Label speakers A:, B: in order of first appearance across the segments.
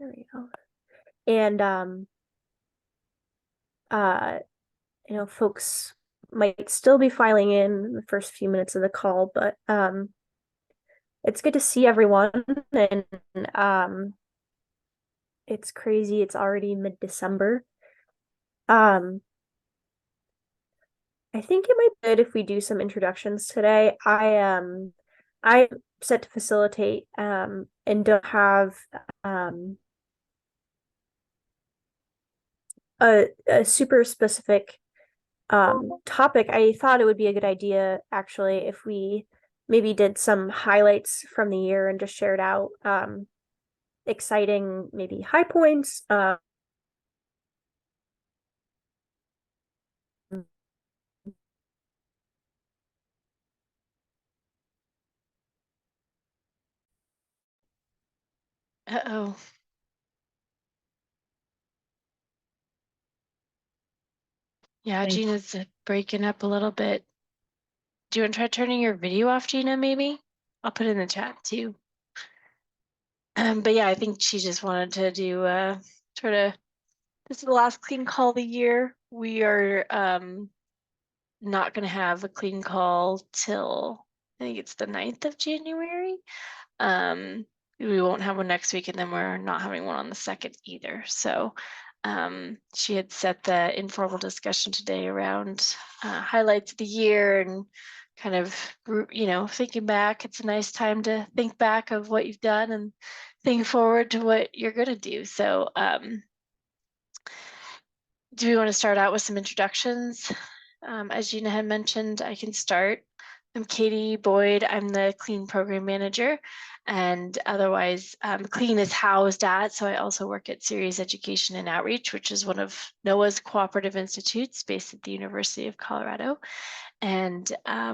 A: There we go. And uh, folks might still be filing in the first few minutes of the call, but it's good to see everyone. And it's crazy. It's already mid-December. I think it might be good if we do some introductions today. I'm set to facilitate and don't have a super specific topic. I thought it would be a good idea actually if we maybe did some highlights from the year and just shared out exciting maybe high points.
B: Uh-oh. Yeah,
A: Thanks.
B: Gina's breaking up a little bit. Do you want to try turning your video off, Gina, maybe? I'll put it in the chat too. But yeah, I think she just wanted to do sort of, this is the last clean call of the year. We are not going to have a clean call till I think it's the 9th of January. We won't have one next week, and then we're not having one on the 2nd either. So she had set the informal discussion today around highlights of the year and kind of, thinking back. It's a nice time to think back of what you've done and think forward to what you're going to do. So do we want to start out with some introductions? As Gina had mentioned, I can start. I'm Katie Boyd. I'm the CLEAN program manager, and otherwise CLEAN is housed at, so I also work at Series Education and Outreach, which is one of NOAA's cooperative institutes based at the University of Colorado. And I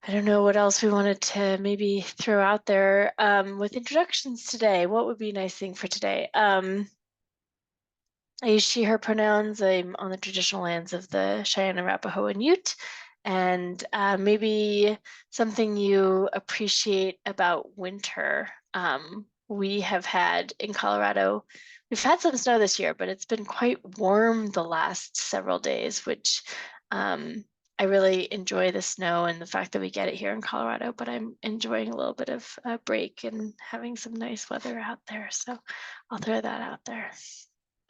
B: don't know what else we wanted to maybe throw out there with introductions today. What would be a nice thing for today? I use she, her pronouns. I'm on the traditional lands of the Cheyenne, Arapaho, and Ute. And maybe something you appreciate about winter. We have had in Colorado, we've had some snow this year, but it's been quite warm the last several days, which I really enjoy the snow and the fact that we get it here in Colorado, but I'm enjoying a little bit of a break and having some nice weather out there. So I'll throw that out there.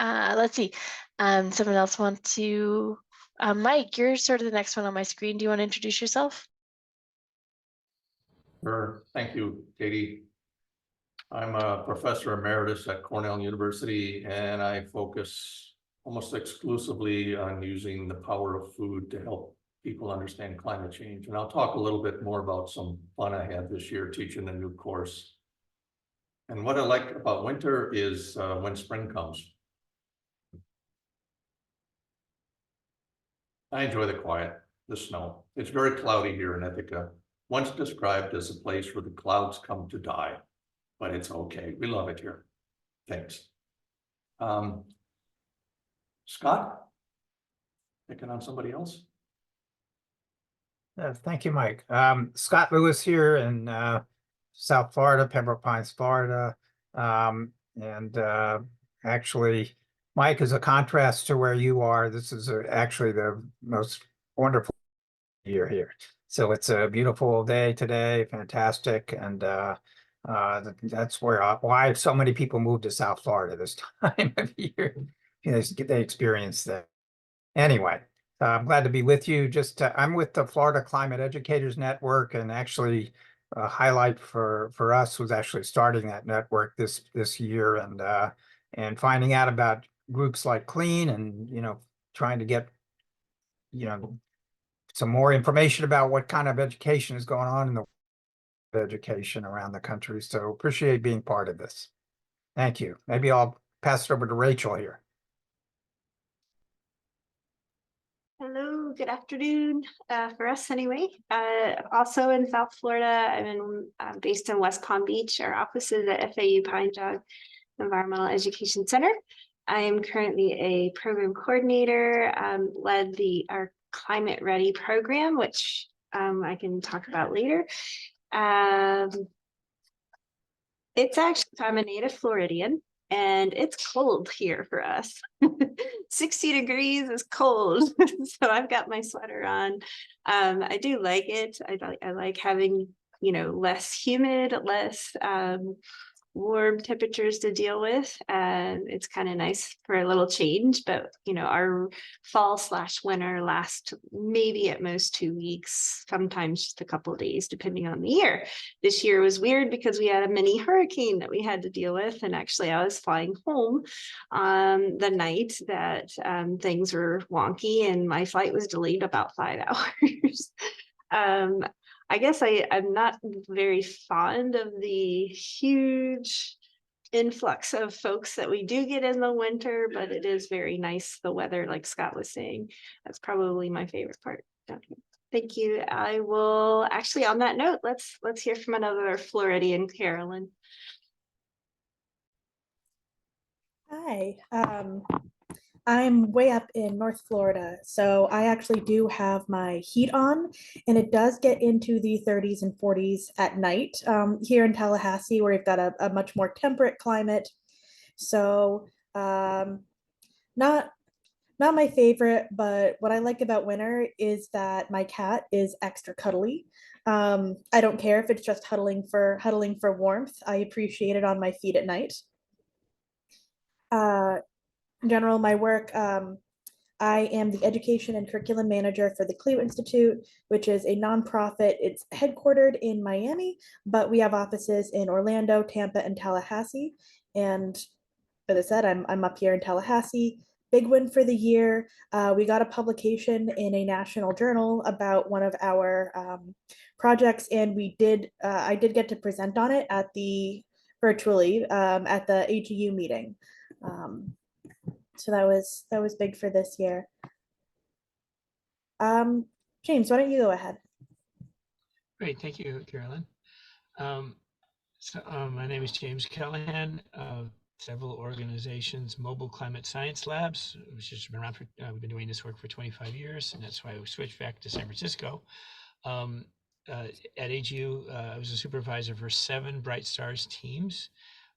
B: Let's see. Someone else want to, Mike, you're sort of the next one on my screen. Do you want to introduce yourself?
C: Sure. Thank you, Katie. I'm a professor emeritus at Cornell University, and I focus almost exclusively on using the power of food to help people understand climate change. And I'll talk a little bit more about some fun I had this year teaching a new course. And what I like about winter is when spring comes. I enjoy the quiet, the snow. It's very cloudy here in Ithaca, once described as a place where the clouds come to die, but it's okay. We love it here. Thanks. Scott, picking on somebody else?
D: Thank you, Mike. Scott Lewis here in South Florida, Pembroke Pines, Florida. Actually, Mike, is a contrast to where you are. This is actually the most wonderful year here. So it's a beautiful day today, fantastic. And that's why so many people move to South Florida this time of year. They experience that. Anyway. I'm glad to be with you. I'm with the Florida Climate Educators Network, and actually a highlight for us was actually starting that network this year and finding out about groups like CLEAN and trying to get some more information about what kind of education is going on in the education around the country. So appreciate being part of this. Thank you. Maybe I'll pass it over to Rachel here.
E: Hello, good afternoon for us anyway. Also in South Florida, I'm based in West Palm Beach. Our office is at FAU Pine Jog Environmental Education Center. I am currently a program coordinator, led our Climate Ready program, which I can talk about later. It's actually, I'm a native Floridian and it's cold here for us. 60 degrees is cold. So I've got my sweater on. I do like it. I like having, you know, less humid, less warm temperatures to deal with. It's kind of nice for a little change, but you know, our fall/winter lasts maybe at most 2 weeks, sometimes just a couple of days, depending on the year. This year was weird because we had a mini hurricane that we had to deal with. And actually I was flying home the night that things were wonky and my flight was delayed about 5 hours. I guess I'm not very fond of the huge influx of folks that we do get in the winter, but it is very nice, the weather, like Scott was saying. That's probably my favorite part down here. Thank you. I will actually, on that note, let's hear from another Floridian, Carolyn.
F: Hi, I'm way up in North Florida, so I actually do have my heat on, and it does get into the 30s and 40s at night here in Tallahassee, where we've got a much more temperate climate. So not not my favorite, but what I like about winter is that my cat is extra cuddly. I don't care if it's just huddling for warmth. I appreciate it on my feet at night. In general, my work, I am the education and curriculum manager for the CLEAN Institute, which is a nonprofit. It's headquartered in Miami, but we have offices in Orlando, Tampa, and Tallahassee. And as I said, I'm up here in Tallahassee. Big win for the year. We got a publication in a national journal about one of our projects, and I did get to present on it at the virtually at the AGU meeting. So that was big for this year. James, why don't you go ahead?
G: Great, thank you, Carolyn. My name is James Callahan. Several organizations, Mobile Climate Science Labs, which has been around for, we've been doing this work for 25 years, and that's why we switched back to San Francisco. At AGU, I was a supervisor for 7 Bright Stars teams.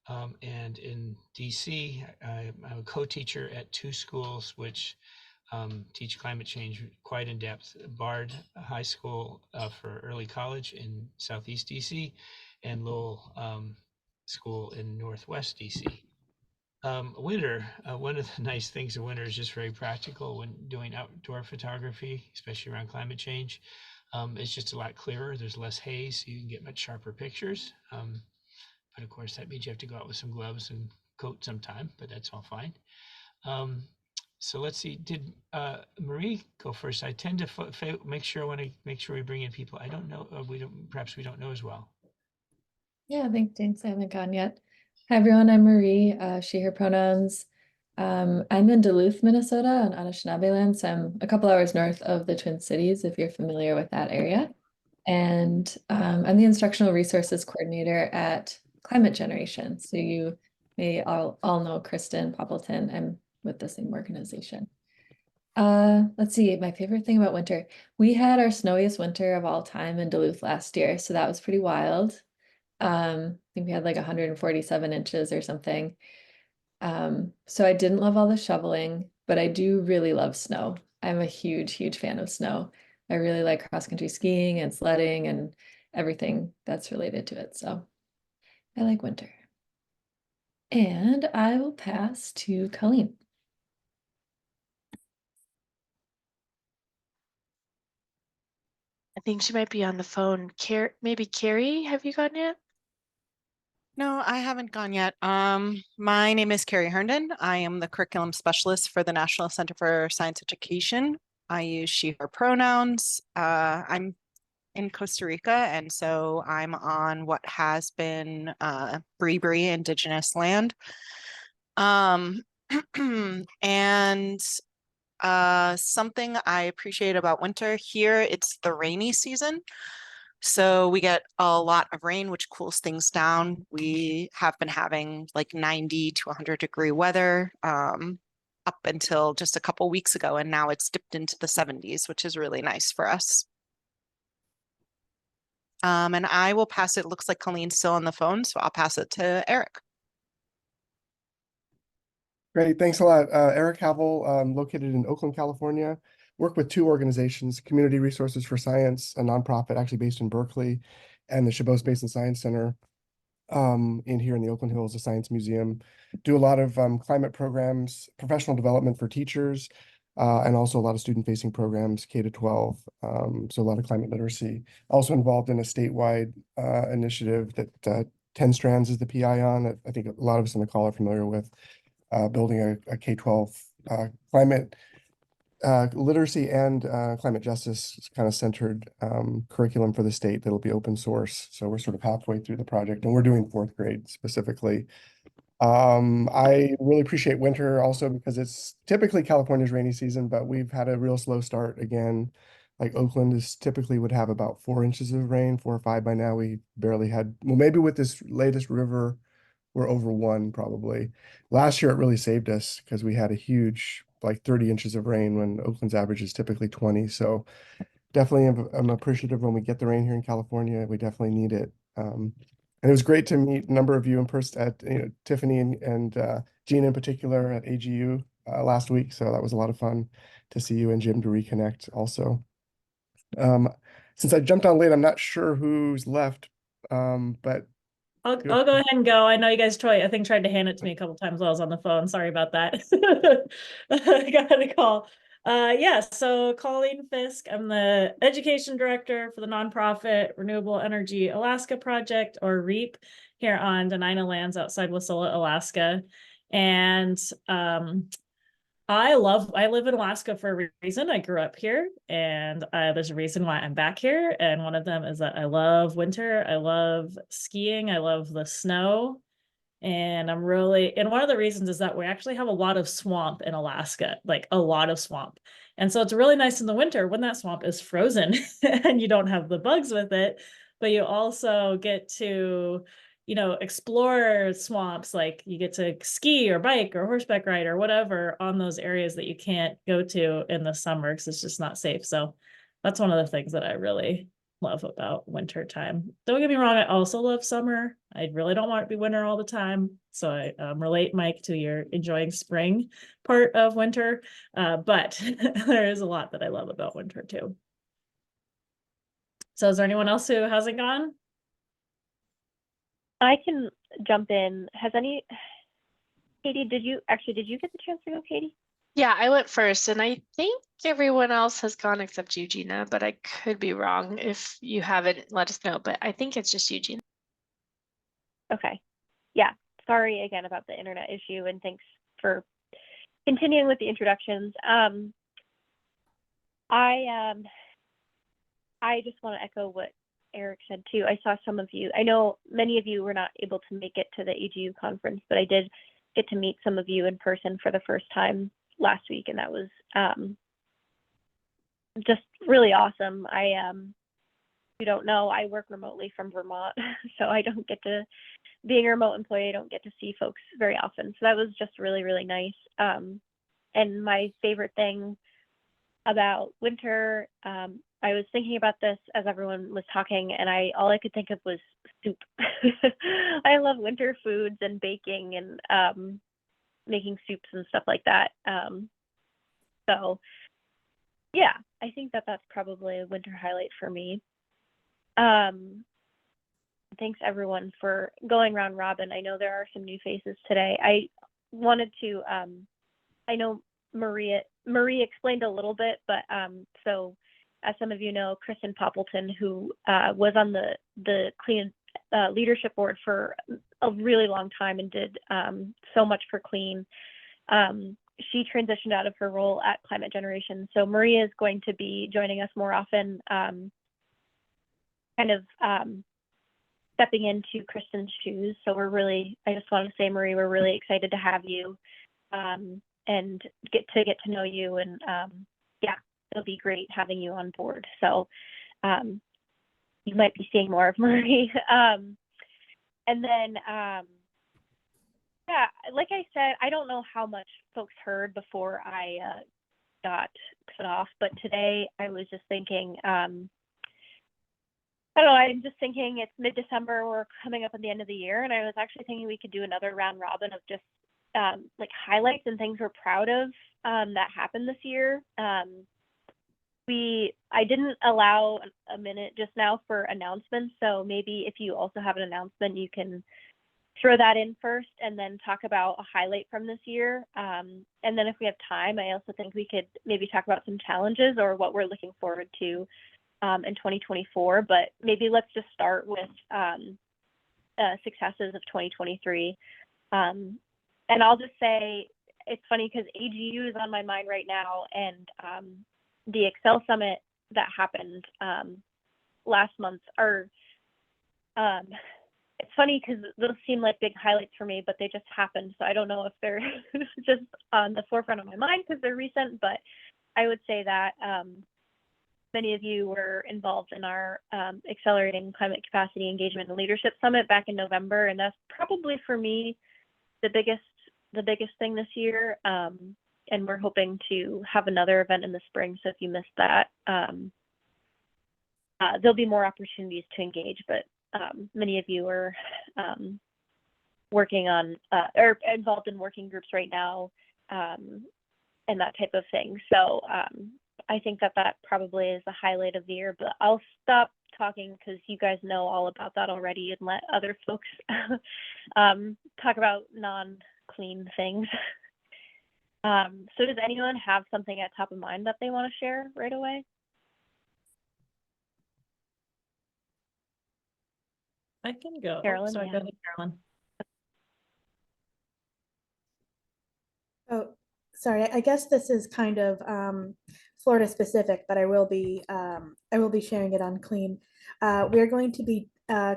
G: And in DC, I'm a co-teacher at 2 schools which teach climate change quite in depth. Bard High School for early college in Southeast DC, and Lowell School in Northwest DC. Winter, one of the nice things of winter is just very practical when doing outdoor photography, especially around climate change. It's just a lot clearer. There's less haze, so you can get much sharper pictures. But of course, that means you have to go out with some gloves and coat sometime, but that's all fine. So let's see, did Marie go first? I tend to I want to make sure we bring in people I don't know, perhaps we don't know as well.
H: Yeah, thanks, James. I haven't gone yet. Hi, everyone. I'm Marie, she, her pronouns. I'm in Duluth, Minnesota on Anishinaabe land. So I'm a couple hours north of the Twin Cities, if you're familiar with that area. And I'm the instructional resources coordinator at Climate Generation. So you may all know Kristen Poppleton. I'm with the same organization. Let's see, my favorite thing about winter. We had our snowiest winter of all time in Duluth last year. So that was pretty wild. I think we had like 147 inches or something. So I didn't love all the shoveling, but I do really love snow. I'm a huge, huge fan of snow. I really like cross-country skiing and sledding and everything that's related to it. So I like winter. And I will pass to Colleen.
B: I think she might be on the phone. Maybe Carrie, have you gone yet?
I: No, I haven't gone yet. My name is Carrie Herndon. I am the curriculum specialist for the National Center for Science Education. I use she, her pronouns. I'm in Costa Rica, and so I'm on what has been Bree indigenous land. And something I appreciate about winter here, it's the rainy season. So we get a lot of rain, which cools things down. We have been having like 90 to 100 degree weather up until just a couple weeks ago, and now it's dipped into the 70s, which is really nice for us. And I will pass it. Looks like Colleen's still on the phone, so I'll pass it to Eric.
J: Great, thanks a lot. Eric Havel, located in Oakland, California. Work with two organizations, Community Resources for Science, a nonprofit actually based in Berkeley, and the Chabot Space and Science Center in here in the Oakland Hills, the Science Museum. Do a lot of climate programs, professional development for teachers, and also a lot of student-facing programs, K to 12. So a lot of climate literacy. Also involved in a statewide initiative that 10 Strands is the PI on, that I think a lot of us on the call are familiar with. Building a K-12 climate literacy and climate justice kind of centered curriculum for the state that'll be open source. So we're sort of halfway through the project, and we're doing 4th grade specifically. I really appreciate winter also because it's typically California's rainy season, but we've had a real slow start again. Like Oakland is typically would have about 4 inches of rain, 4 or 5 by now. We barely had, well, maybe with this latest river, we're over 1 probably. Last year, it really saved us because we had a huge, like 30 inches of rain when Oakland's average is typically 20. So definitely I'm appreciative when we get the rain here in California. We definitely need it. And it was great to meet a number of you in person at Tiffany and Jean in particular at AGU last week. So that was a lot of fun to see you and Jim to reconnect also. Since I jumped on late, I'm not sure who's left, but
K: I'll go ahead and go. I know you guys I think tried to hand it to me a couple times while I was on the phone. Sorry about that. I got a call. Yeah, so Colleen Fisk, I'm the education director for the nonprofit Renewable Energy Alaska Project, or REAP, here on Denina lands outside Wasilla, Alaska. And I live in Alaska for a reason. I grew up here, and there's a reason why I'm back here. And one of them is that I love winter. I love skiing. I love the snow. And one of the reasons is that we actually have a lot of swamp in Alaska, like a lot of swamp. And so it's really nice in the winter when that swamp is frozen and you don't have the bugs with it, but you also get to explore swamps. Like you get to ski or bike or horseback ride or whatever on those areas that you can't go to in the summer because it's just not safe. So that's one of the things that I really love about winter time. Don't get me wrong, I also love summer. I really don't want it to be winter all the time. So I relate, Mike, to your enjoying spring part of winter. But there is a lot that I love about winter too. So is there anyone else who hasn't gone?
A: I can jump in. Katie, did you get the chance to go, Katie?
B: Yeah, I went first, and I think everyone else has gone except Eugenia, but I could be wrong. If you haven't, let us know, but I think it's just Eugenia.
A: Okay. Yeah. Sorry again about the internet issue, and thanks for continuing with the introductions. I just want to echo what Eric said too. I saw some of you. I know many of you were not able to make it to the AGU conference, but I did get to meet some of you in person for the first time last week, and that was just really awesome. You don't know, I work remotely from Vermont, so I don't get to, being a remote employee, I don't get to see folks very often. So that was just really, really nice. And my favorite thing about winter, I was thinking about this as everyone was talking, and all I could think of was soup. I love winter foods and baking and making soups and stuff like that. So yeah, I think that's probably a winter highlight for me. Thanks everyone for going round robin. I know there are some new faces today. I wanted to, I know Marie explained a little bit, but so as some of you know, Kristen Poppleton, who was on the CLEAN leadership board for a really long time and did so much for CLEAN, she transitioned out of her role at Climate Generation. So Maria is going to be joining us more often, kind of stepping into Kristen's shoes. So I just want to say, Marie, we're really excited to have you and get to know you. And yeah, it'll be great having you on board. So you might be seeing more of Marie. And then, yeah, like I said, I don't know how much folks heard before I got cut off, but today I was just thinking, I don't know, I'm just thinking it's mid-December, we're coming up at the end of the year, and I was actually thinking we could do another round robin of just like highlights and things we're proud of that happened this year. I didn't allow a minute just now for announcements, so maybe if you also have an announcement, you can throw that in first and then talk about a highlight from this year. And then if we have time, I also think we could maybe talk about some challenges or what we're looking forward to in 2024, but maybe let's just start with successes of 2023. And I'll just say, it's funny because AGU is on my mind right now, and the Excel Summit that happened last month are, it's funny because those seem like big highlights for me, but they just happened. So I don't know if they're just on the forefront of my mind because they're recent, but I would say that many of you were involved in our Accelerating Climate Capacity Engagement and Leadership Summit back in November, and that's probably for me the biggest thing this year. And we're hoping to have another event in the spring. So if you missed that, there'll be more opportunities to engage, but many of you are working on or involved in working groups right now and that type of thing. So I think that probably is the highlight of the year, but I'll stop talking because you guys know all about that already and let other folks talk about non-clean things. So does anyone have something at top of mind that they want to share right away?
K: I can go.
A: Carolyn,
K: Sorry,
A: yeah.
K: go ahead, Carolyn.
F: Oh, sorry. I guess this is kind of Florida specific, but I will be sharing it on CLEAN. We're going to be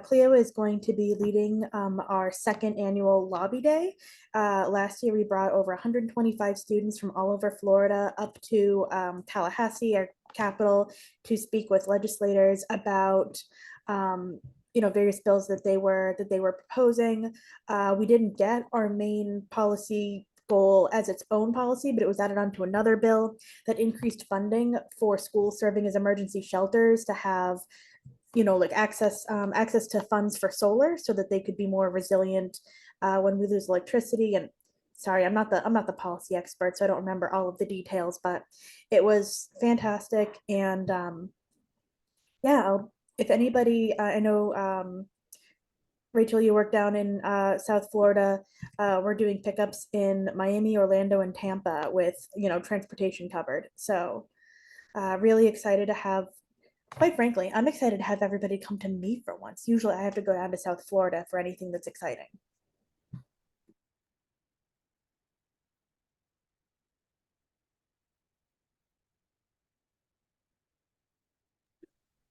F: Cleo is going to be leading our second annual lobby day. Last year, we brought over 125 students from all over Florida up to Tallahassee, our capital, to speak with legislators about various bills that they were proposing. We didn't get our main policy goal as its own policy, but it was added onto another bill that increased funding for schools serving as emergency shelters to have like access to funds for solar so that they could be more resilient when we lose electricity. And sorry, I'm not the policy expert, so I don't remember all of the details, but it was fantastic. And yeah, if anybody, I know Rachel, you work down in South Florida. We're doing pickups in Miami, Orlando, and Tampa with transportation covered. So really excited to have. Quite frankly, I'm excited to have everybody come to me for once. Usually I have to go down to South Florida for anything that's exciting.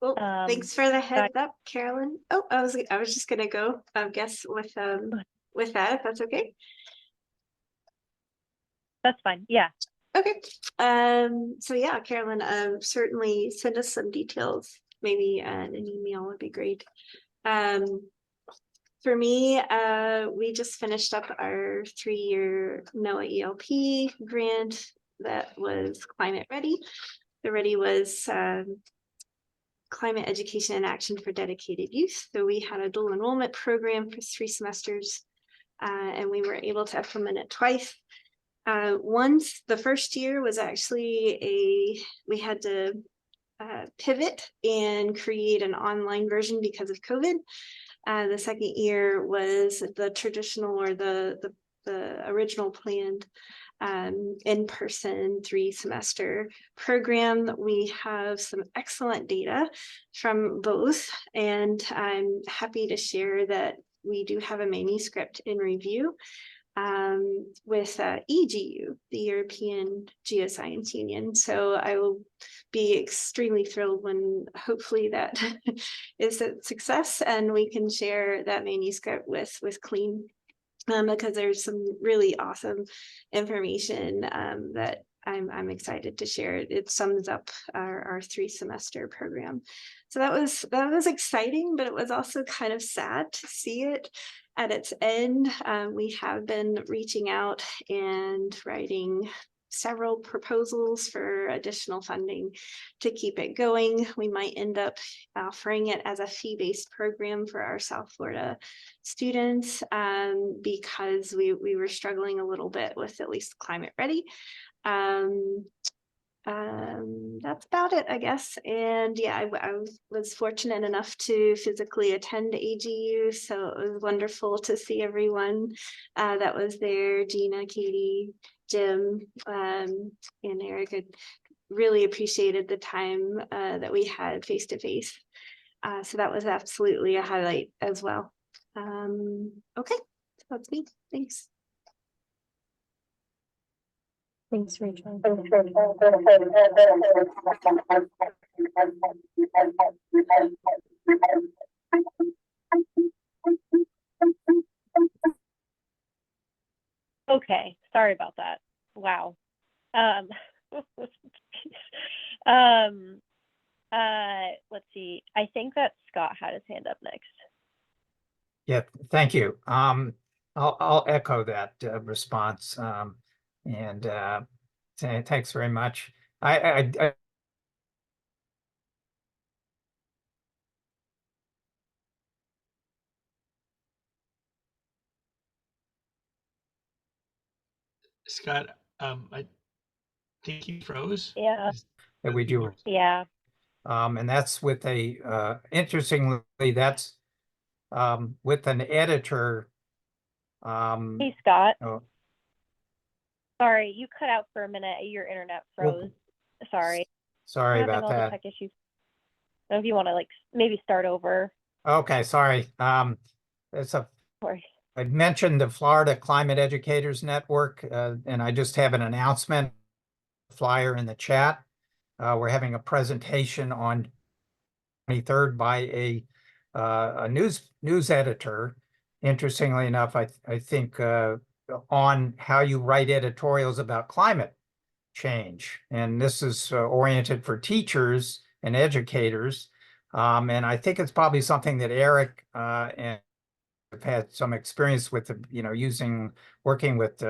E: Well, thanks for the heads up, Carolyn. Oh, I was just gonna go, guess with that, if that's okay.
A: That's fine. Yeah.
E: Okay. So yeah, Carolyn, certainly send us some details. Maybe an email would be great. For me, we just finished up our 3-year NOAA ELP grant that was Climate Ready. The Ready was Climate Education and Action for Dedicated Youth. So we had a dual enrollment program for 3 semesters, and we were able to implement it twice. Once the first year was actually we had to pivot and create an online version because of COVID. The second year was the traditional or the original planned in-person 3-semester program. We have some excellent data from both, and I'm happy to share that we do have a manuscript in review with EGU, the European Geoscience Union. So I will be extremely thrilled when hopefully that is a success and we can share that manuscript with CLEAN, because there's some really awesome information that I'm excited to share. It sums up our 3-semester program. So that was exciting, but it was also kind of sad to see it at its end. We have been reaching out and writing several proposals for additional funding to keep it going. We might end up offering it as a fee-based program for our South Florida students because we were struggling a little bit with at least Climate Ready. That's about it, I guess. And yeah, I was fortunate enough to physically attend AGU, so it was wonderful to see everyone that was there. Gina, Katie, Jim, and Eric. I really appreciated the time that we had face to face. So that was absolutely a highlight as well. Okay, so that's me. Thanks.
A: Thanks, Rachel. Okay, sorry about that. Wow. Let's see. I think that Scott had his hand up next.
D: Yeah, thank you. I'll echo that response. And thanks very much. I
G: Scott, I think you froze.
A: Yeah.
D: that we do.
A: Yeah.
D: And that's with a interestingly, that's with an editor.
A: Hey, Scott.
D: Oh,
A: Sorry, you cut out for a minute. Your internet froze. Sorry.
D: sorry
A: I'm having
D: about
A: all the
D: that.
A: tech issues. So if you want to like maybe start over.
D: Okay, sorry. It's a
A: Sorry.
D: I mentioned the Florida Climate Educators Network, and I just have an announcement flyer in the chat. We're having a presentation on 23rd by a news editor. Interestingly enough, I think on how you write editorials about climate change, and this is oriented for teachers and educators. And I think it's probably something that Eric and I've had some experience with, working with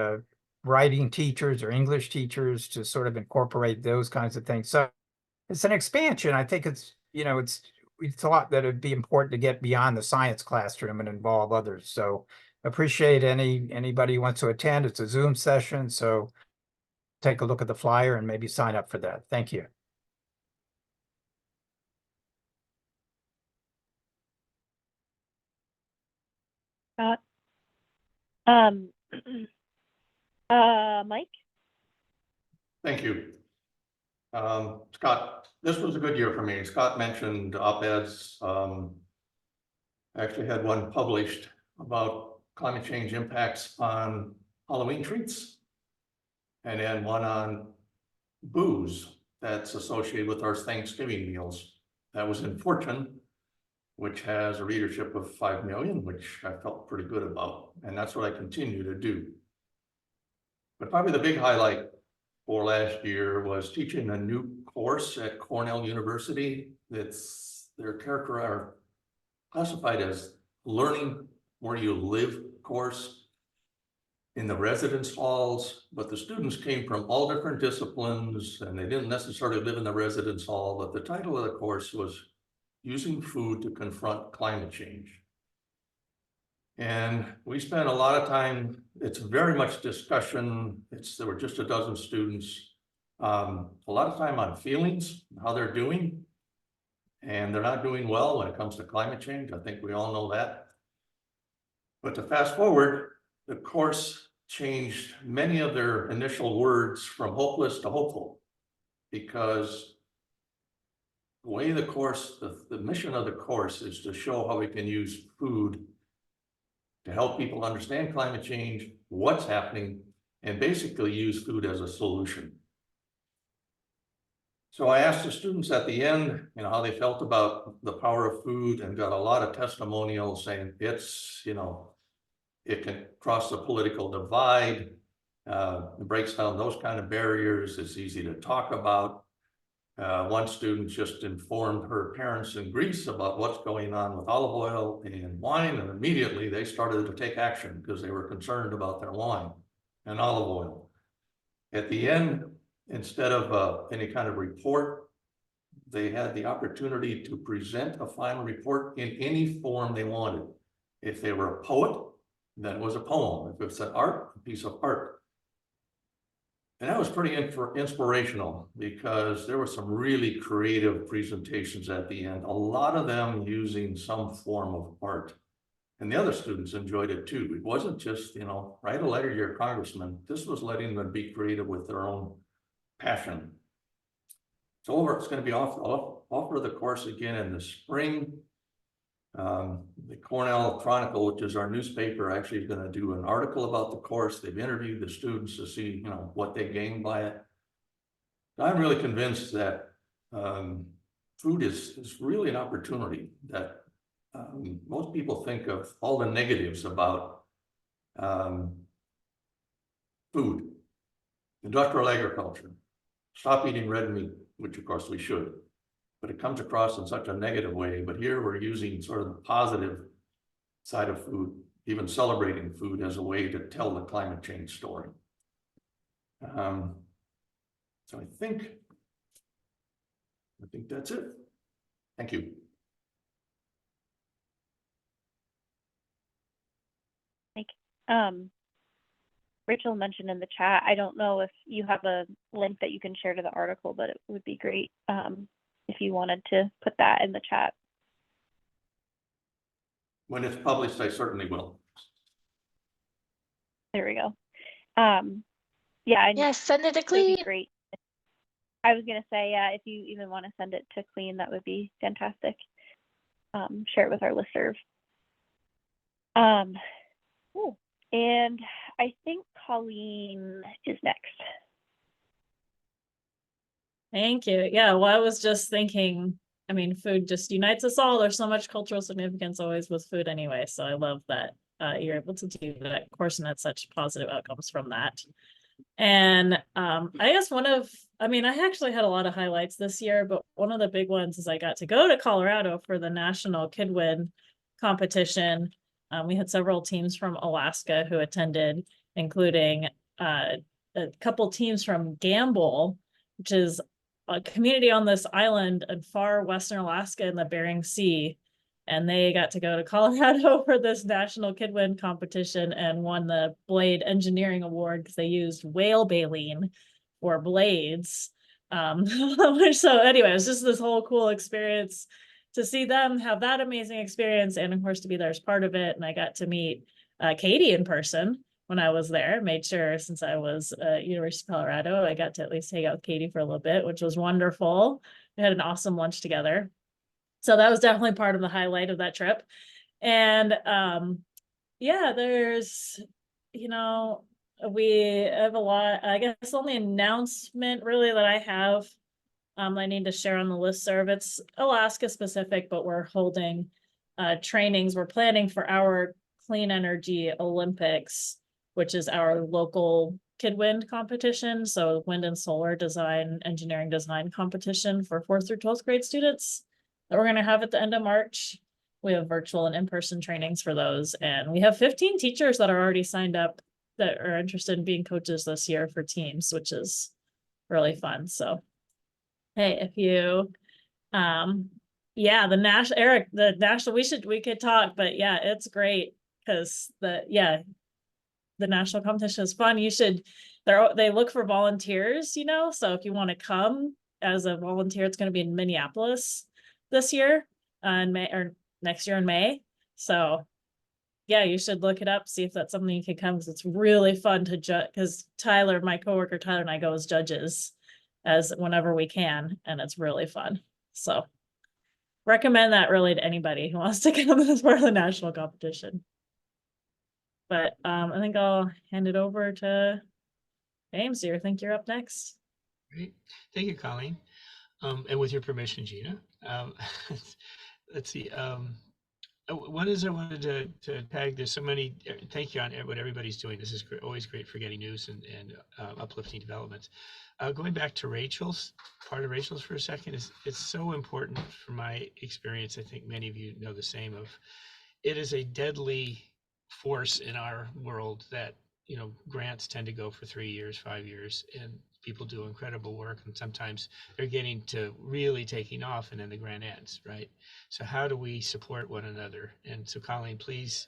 D: writing teachers or English teachers to sort of incorporate those kinds of things. So it's an expansion. I think we thought that it'd be important to get beyond the science classroom and involve others. So appreciate anybody who wants to attend. It's a Zoom session, so take a look at the flyer and maybe sign up for that. Thank you.
A: Scott. Mike.
C: Thank you. Scott, this was a good year for me. Scott mentioned op-eds. I actually had one published about climate change impacts on Halloween treats, and then one on booze that's associated with our Thanksgiving meals. That was in Fortune, which has a readership of 5 million, which I felt pretty good about. And that's what I continue to do. But probably the big highlight for last year was teaching a new course at Cornell University. Their character are classified as learning where you live course in the residence halls, but the students came from all different disciplines and they didn't necessarily live in the residence hall, but the title of the course was Using Food to Confront Climate Change. And we spent a lot of time, it's very much discussion. There were just a dozen students, a lot of time on feelings, how they're doing. And they're not doing well when it comes to climate change. I think we all know that. But to fast forward, the course changed many of their initial words from hopeless to hopeful, because the way the course, the mission of the course is to show how we can use food to help people understand climate change, what's happening, and basically use food as a solution. So I asked the students at the end, how they felt about the power of food, and got a lot of testimonials saying it can cross the political divide, it breaks down those kind of barriers, it's easy to talk about. One student just informed her parents in Greece about what's going on with olive oil and wine, and immediately they started to take action because they were concerned about their wine and olive oil. At the end, instead of any kind of report, they had the opportunity to present a final report in any form they wanted. If they were a poet, then it was a poem. If it's an art, a piece of art. And that was pretty inspirational because there were some really creative presentations at the end, a lot of them using some form of art. And the other students enjoyed it too. It wasn't just, you know, write a letter to your congressman. This was letting them be creative with their own passion. It's over. It's going to be offer the course again in the spring. The Cornell Chronicle, which is our newspaper, actually is going to do an article about the course. They've interviewed the students to see, you know, what they gained by it. I'm really convinced that food is really an opportunity that most people think of all the negatives about food, industrial agriculture, stop eating red meat, which of course we should, but it comes across in such a negative way. But here we're using sort of the positive side of food, even celebrating food as a way to tell the climate change story. So I think that's it. Thank you.
A: Rachel mentioned in the chat, I don't know if you have a link that you can share to the article, but it would be great if you wanted to put that in the chat.
C: When it's published, I certainly will.
A: There we go. Yeah.
B: Yes, send it to
A: That would be
B: CLEAN.
A: great. I was going to say, yeah, if you even want to send it to CLEAN, that would be fantastic. Share it with our listserv. Cool. And I think Colleen is next.
K: Thank you. Yeah, well, I was just thinking, I mean, food just unites us all. There's so much cultural significance always with food anyway. So I love that you're able to do that course and had such positive outcomes from that. And I guess I actually had a lot of highlights this year, but one of the big ones is I got to go to Colorado for the National KidWin competition. We had several teams from Alaska who attended, including a couple teams from Gamble, which is a community on this island in far western Alaska in the Bering Sea. And they got to go to Colorado for this National KidWin competition and won the Blade Engineering Award because they used whale baleen for blades. So anyway, it was just this whole cool experience to see them have that amazing experience and of course to be there as part of it. And I got to meet Katie in person when I was there. Made sure since I was at University of Colorado, I got to at least hang out with Katie for a little bit, which was wonderful. We had an awesome lunch together. So that was definitely part of the highlight of that trip. And yeah, there's, we have a lot, I guess the only announcement really that I have I need to share on the listserv. It's Alaska specific, but we're holding trainings. We're planning for our Clean Energy Olympics, which is our local KidWin competition. So wind and solar design, engineering design competition for 4th through 12th grade students that we're going to have at the end of March. We have virtual and in-person trainings for those. And we have 15 teachers that are already signed up that are interested in being coaches this year for teams, which is really fun. So hey, if you, yeah, the national, we could talk, but yeah, it's great because the national competition is fun. They look for volunteers, so if you want to come as a volunteer, it's going to be in Minneapolis this year in May or next year in May. So yeah, you should look it up, see if that's something you can come because it's really fun to judge because my coworker Tyler and I go as judges as whenever we can, and it's really fun. So recommend that really to anybody who wants to come as part of the national competition. But I think I'll hand it over to James here. I think you're up next.
G: Great. Thank you, Colleen. And with your permission, Gina. Let's see. One is I wanted to tag, there's so many, thank you on what everybody's doing. This is always great for getting news and uplifting developments. Going back to part of Rachel's for a second, it's so important from my experience. I think many of you know the same it is a deadly force in our world that you know, grants tend to go for 3 years, 5 years, and people do incredible work, and sometimes they're getting to really taking off and then the grant ends, right? So how do we support one another? And so Colleen, please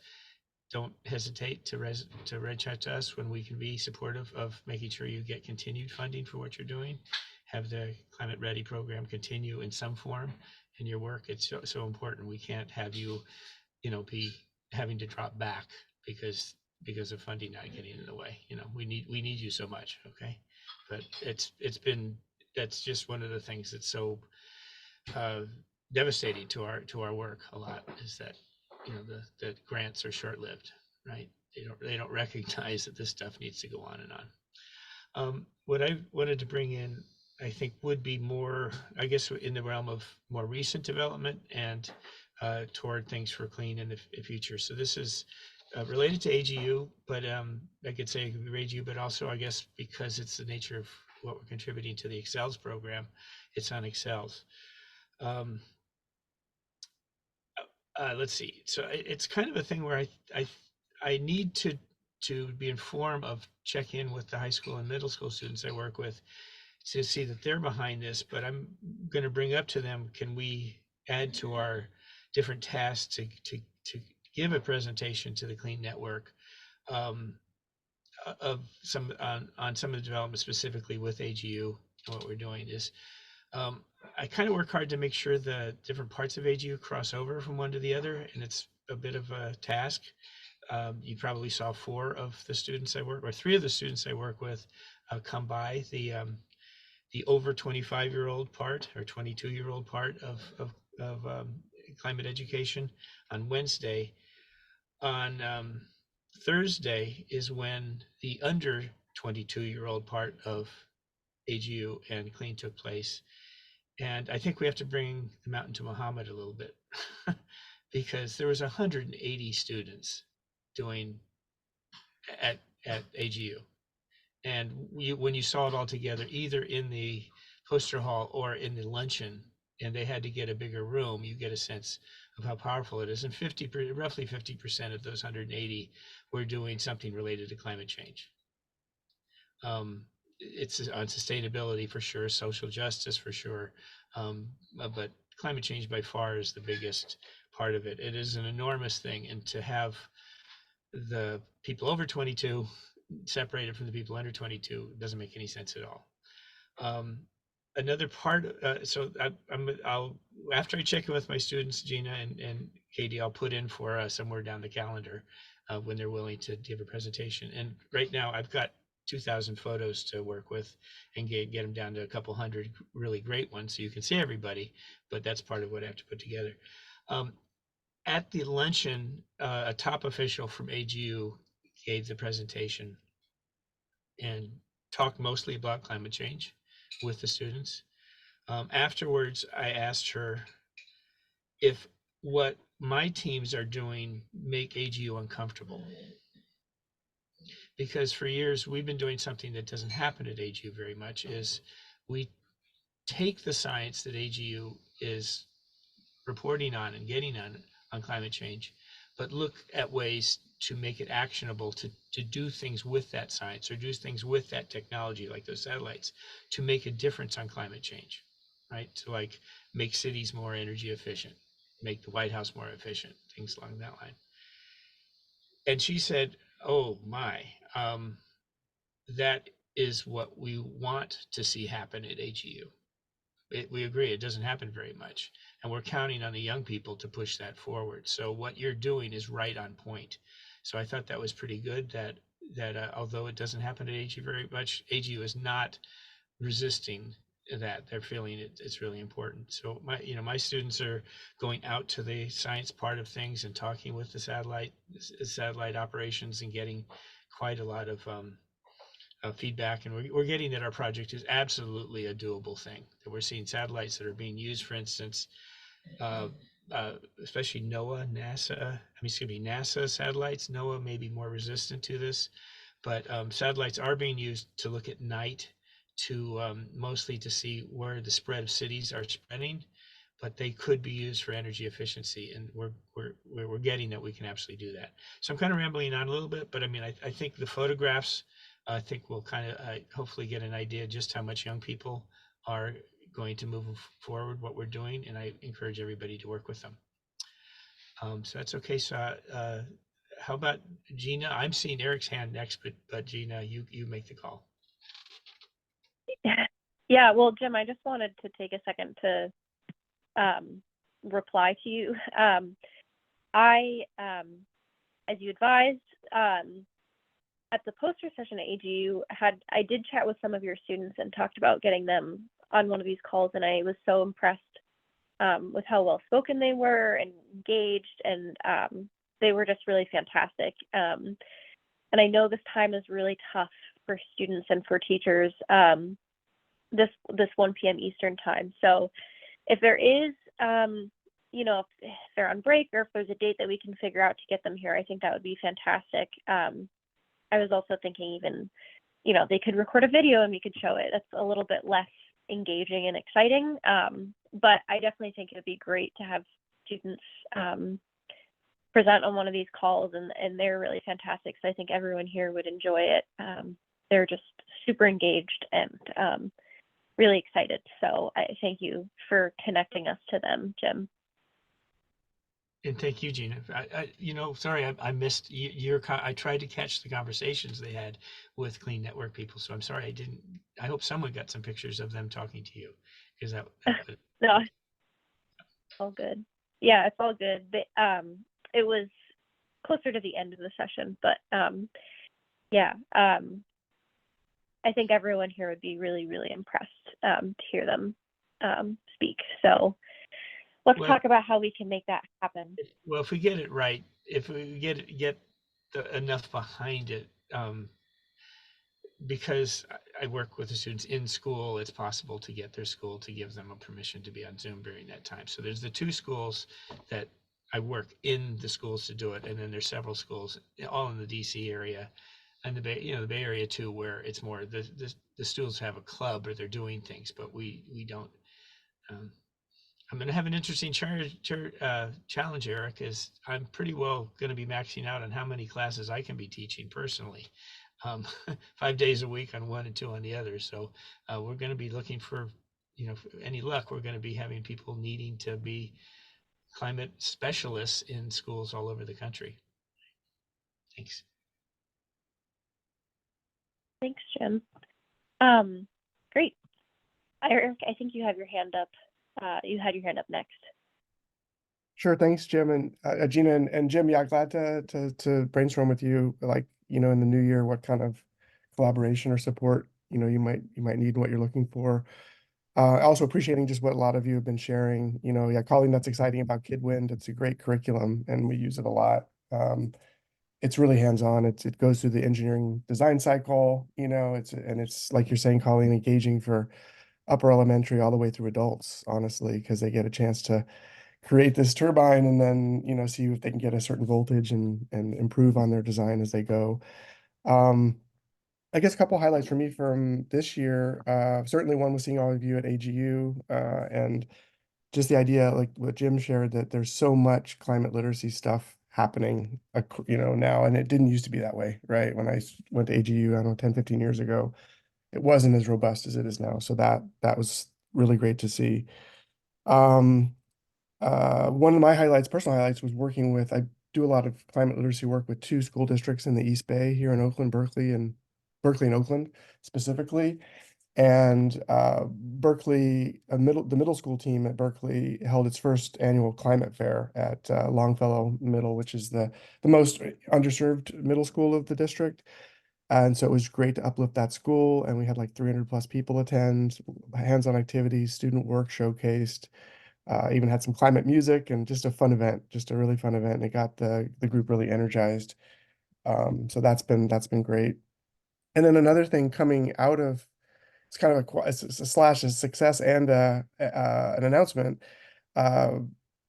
G: don't hesitate to reach out to us when we can be supportive of making sure you get continued funding for what you're doing. Have the Climate Ready program continue in some form in your work. It's so important. We can't have you, you know, be having to drop back because of funding not getting in the way. You know, we need you so much. Okay, but that's just one of the things that's so devastating to our work a lot, is that, you know, the grants are short-lived, right? They don't recognize that this stuff needs to go on and on. What I wanted to bring in, I think, would be more, I guess, in the realm of more recent development and toward things for clean in the future. So this is related to AGU, but I could say it could be AGU, but also, I guess, because it's the nature of what we're contributing to the Excels program, it's on Excels. Let's see. So it's kind of a thing where I need to be informed of, check in with the high school and middle school students I work with to see that they're behind this, but I'm going to bring up to them, can we add to our different tasks to give a presentation to the Clean Network of some on some of the development specifically with AGU. And what we're doing is I kind of work hard to make sure the different parts of AGU cross over from one to the other, and it's a bit of a task. You probably saw 4 of the students I work, or 3 of the students I work with come by the over 25-year-old part or 22-year-old part of climate education on Wednesday. On Thursday is when the under 22-year-old part of AGU and Clean took place. And I think we have to bring the mountain to Muhammad a little bit because there was 180 students doing at AGU. And when you saw it all together, either in the poster hall or in the luncheon, and they had to get a bigger room, you get a sense of how powerful it is. And roughly 50% of those 180 were doing something related to climate change. It's on sustainability for sure, social justice for sure, but climate change by far is the biggest part of it. It is an enormous thing, and to have the people over 22 separated from the people under 22 doesn't make any sense at all. Another part, so I'll after I check in with my students, Gina and Katie, I'll put in for somewhere down the calendar when they're willing to give a presentation. And right now I've got 2,000 photos to work with and get them down to a couple hundred really great ones so you can see everybody, but that's part of what I have to put together. At the luncheon, a top official from AGU gave the presentation and talked mostly about climate change with the students. Afterwards, I asked her if what my teams are doing make AGU uncomfortable. Because for years, we've been doing something that doesn't happen at AGU very much, is we take the science that AGU is reporting on and getting on climate change, but look at ways to make it actionable, to do things with that science or do things with that technology, like those satellites, to make a difference on climate change, right? To like make cities more energy efficient, make the White House more efficient, things along that line. And she said, oh my, that is what we want to see happen at AGU. We agree, it doesn't happen very much. And we're counting on the young people to push that forward. So what you're doing is right on point. So I thought that was pretty good, that although it doesn't happen at AGU very much, AGU is not resisting that. They're feeling it's really important. So my students are going out to the science part of things and talking with the satellite operations and getting quite a lot of feedback, and we're getting that our project is absolutely a doable thing. That we're seeing satellites that are being used, for instance, especially NASA satellites. NOAA may be more resistant to this, but satellites are being used to look at night, to mostly to see where the spread of cities are spreading, but they could be used for energy efficiency, and we're getting that we can absolutely do that. So I'm kind of rambling on a little bit, but I mean, I think the photographs, I think we'll kind of hopefully get an idea just how much young people are going to move forward what we're doing, and I encourage everybody to work with them. So that's okay. So how about Gina? I'm seeing Eric's hand next, but Gina, you make the call.
A: Yeah, well, Jim, I just wanted to take a second to reply to you. As you advised, at the poster session at AGU, I did chat with some of your students and talked about getting them on one of these calls, and I was so impressed with how well spoken they were and engaged, and they were just really fantastic. And I know this time is really tough for students and for teachers, this 1 p.m. Eastern time. So if there is, you know, if they're on break or if there's a date that we can figure out to get them here, I think that would be fantastic. I was also thinking even, you know, they could record a video and we could show it. That's a little bit less engaging and exciting. But I definitely think it would be great to have students present on one of these calls, and they're really fantastic. So I think everyone here would enjoy it. They're just super engaged and really excited. So I thank you for connecting us to them, Jim.
G: And thank you, Gina. You know, sorry, I missed your. I tried to catch the conversations they had with Clean Network people, so I'm sorry I didn't. I hope someone got some pictures of them talking to you, because that
A: No, all good. Yeah, it's all good. It was closer to the end of the session, but yeah, I think everyone here would be really, really impressed to hear them speak. So let's talk about how we can make that happen.
G: Well, if we get it right, if we get enough behind it, because I work with the students in school, it's possible to get their school to give them a permission to be on Zoom during that time. So there's the 2 schools that I work in the schools to do it, and then there's several schools all in the DC area and the Bay Area too, where it's more the students have a club or they're doing things, but we don't. I'm going to have an interesting challenge, Eric, is I'm pretty well going to be maxing out on how many classes I can be teaching personally. 5 days a week on one and 2 on the other. So we're going to be looking for, you know, any luck, we're going to be having people needing to be climate specialists in schools all over the country. Thanks.
A: Thanks, Jim. Great. Eric, I think you have your hand up. You had your hand up next.
J: Sure, thanks, Jim and Gina and Jim. Yeah, glad to brainstorm with you. Like, you know, in the new year, what kind of collaboration or support, you know, you might need and what you're looking for. Also appreciating just what a lot of you have been sharing. You know, yeah, Colleen, that's exciting about KidWind. It's a great curriculum, and we use it a lot. It's really hands-on. It goes through the engineering design cycle. You know, it's like you're saying, Colleen, engaging for upper elementary all the way through adults, honestly, because they get a chance to create this turbine and then, you know, see if they can get a certain voltage and improve on their design as they go. I guess a couple highlights for me from this year. Certainly one was seeing all of you at AGU, and just the idea, like what Jim shared, that there's so much climate literacy stuff happening, you know, now, and it didn't used to be that way, right? When I went to AGU, I don't know, 10, 15 years ago, it wasn't as robust as it is now. So that was really great to see. One of my personal highlights, was working with, I do a lot of climate literacy work with 2 school districts in the East Bay here in Oakland, Berkeley and Oakland specifically. And Berkeley, the middle school team at Berkeley held its first annual climate fair at Longfellow Middle, which is the most underserved middle school of the district. And so it was great to uplift that school. And we had like 300+ people attend, hands-on activities, student work showcased, even had some climate music, and just a fun event, just a really fun event. And it got the group really energized. So that's been great. And then another thing coming out of, it's kind of a success and an announcement.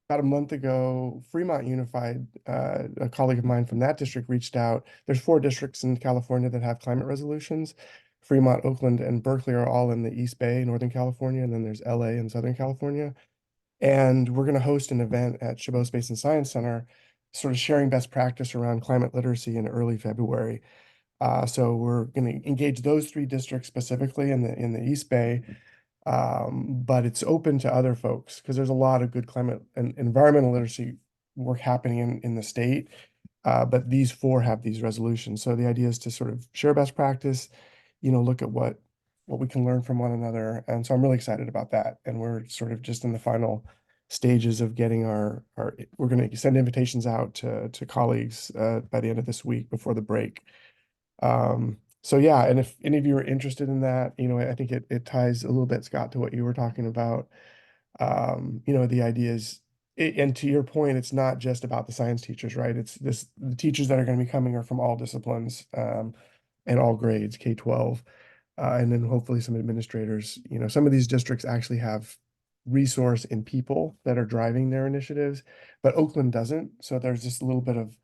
J: About a month ago, Fremont Unified, a colleague of mine from that district, reached out. There's 4 districts in California that have climate resolutions. Fremont, Oakland, and Berkeley are all in the East Bay, Northern California, and then there's LA and Southern California. And we're going to host an event at Chabot Space and Science Center, sort of sharing best practice around climate literacy in early February. So we're going to engage those 3 districts specifically in the East Bay, but it's open to other folks because there's a lot of good climate and environmental literacy work happening in the state. But these 4 have these resolutions. So the idea is to sort of share best practice, look at what we can learn from one another. And so I'm really excited about that. And we're sort of just in the final stages of getting we're going to send invitations out to colleagues by the end of this week before the break. So yeah, and if any of you are interested in that, I think it ties a little bit, Scott, to what you were talking about. The idea is, and to your point, it's not just about the science teachers, right? The teachers that are going to be coming are from all disciplines, and all grades, K-12, and then hopefully some administrators. Some of these districts actually have resource in people that are driving their initiatives, but Oakland doesn't. So there's just a little bit of,